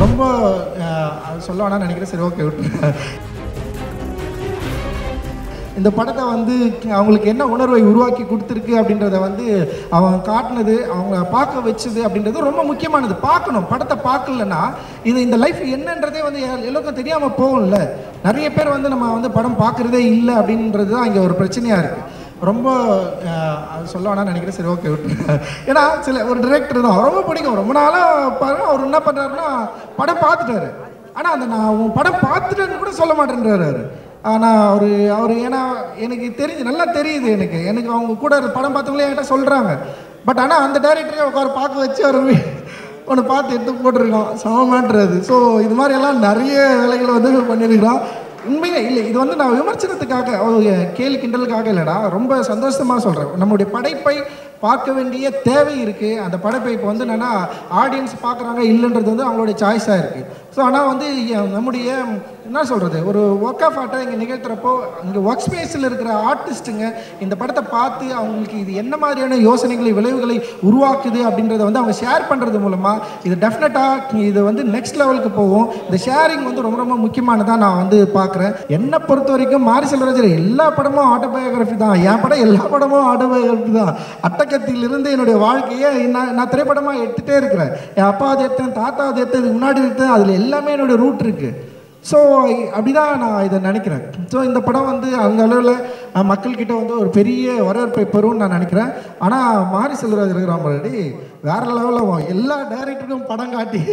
ரொம்ப சொல்ல வேணாம்னு நினைக்கிறேன். சரி, ஓகே விட்டுருங்க. இந்த படத்தை வந்து அவங்களுக்கு என்ன உணர்வை உருவாக்கி கொடுத்துருக்கு அப்படின்றத வந்து அவன் காட்டினது, அவங்க பார்க்க வச்சது அப்படின்றது ரொம்ப முக்கியமானது. பார்க்கணும், படத்தை பார்க்கலன்னா இந்த லைஃப் என்னன்றதே வந்து எல்லோருக்கும் தெரியாமல் போகும்ல. நிறைய பேர் வந்து நம்ம வந்து படம் பார்க்குறதே இல்லை அப்படின்றது தான் இங்கே ஒரு பிரச்சனையாக இருக்குது. ரொம்ப சொல்ல வேணாம்னு நினைக்கிறேன். சரி, ஓகே விட்டுருங்க. ஏன்னா ஒரு டிரெக்டர் தான் ரொம்ப பிடிக்கும். ரொம்ப நாளாக பாருங்க, அவர் என்ன பண்ணுறாருன்னா படம் பார்த்துட்டாரு. ஆனால் நான் உன் படம் பார்த்துட்டேன்னு கூட சொல்ல மாட்டேன்றாரு. ஆனால் அவர் ஏன்னா எனக்கு நல்லா தெரியுது. எனக்கு அவங்க கூட படம் பார்த்தவங்களே என்கிட்ட சொல்கிறாங்க. பட் ஆனால் அந்த டைரக்டரே உட்கார பார்க்க வச்சு அவர் ஒன்று பார்த்து எடுத்து போட்டிருக்கோம். சமமான்றது. ஸோ இது மாதிரியெல்லாம் நிறைய வேலைகளை வந்து பண்ணியிருக்கிறோம். உண்மையே இல்லை, இது வந்து நான் விமர்சனத்துக்காக கேலி கிண்டலுக்காக இல்லைடா, ரொம்ப சந்தோஷமாக சொல்கிறேன். நம்முடைய படைப்பை பார்க்க வேண்டிய தேவை இருக்குது. அந்த படைப்பை இப்போ வந்து என்னென்னா ஆடியன்ஸ் பார்க்குறாங்க இல்லைன்றது வந்து அவங்களுடைய சாய்ஸாக இருக்குது. ஸோ ஆனால் வந்து நம்முடைய என்ன சொல்கிறது, ஒரு ஒர்க் ஆஃப் ஆர்ட்டை இங்கே நிகழ்த்துறப்போ இங்கே ஒர்க் ஸ்பேஸில் இருக்கிற ஆர்டிஸ்ட்டுங்க இந்த படத்தை பார்த்து அவங்களுக்கு இது என்ன மாதிரியான யோசனைகளை விளைவுகளை உருவாக்குது அப்படின்றத வந்து அவங்க ஷேர் பண்ணுறது மூலமாக இது டெஃபினட்டாக இது வந்து நெக்ஸ்ட் லெவலுக்கு போகும். இந்த ஷேரிங் வந்து ரொம்ப ரொம்ப முக்கியமானதாக நான் வந்து பார்க்குறேன். என்னை பொறுத்த வரைக்கும் மாரி செல்வராஜர் எல்லா படமும் ஆட்டோபயோகிராஃபி தான். என் படம் எல்லா படமும் ஆட்டோபயோகிராஃபி தான். அட்டகத்திலிருந்து என்னுடைய வாழ்க்கையை நான் திரைப்படமாக எடுத்துகிட்டே இருக்கிறேன். என் அப்பா அதை எடுத்தேன், தாத்தா அதை எடுத்தேன், இதுக்கு முன்னாடி எடுத்தேன். அதில் எல்லாமே என்னுடைய ரூட் இருக்குது. ஸோ அப்படி தான் நான் இதை நினைக்கிறேன். ஸோ இந்த படம் வந்து அந்த அளவில் மக்கள்கிட்ட வந்து ஒரு பெரிய வரவேற்பை பெறும்னு நான் நினைக்கிறேன். ஆனால் மாரி செல்வராஜ் இருக்கிறாம்படி வேறு லெவலில் எல்லா டைரக்டருக்கும் படம் காட்டி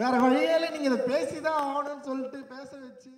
வேறு வழியால் நீங்கள் இதை பேசி தான் ஆகணும்னு சொல்லிட்டு பேச வச்சு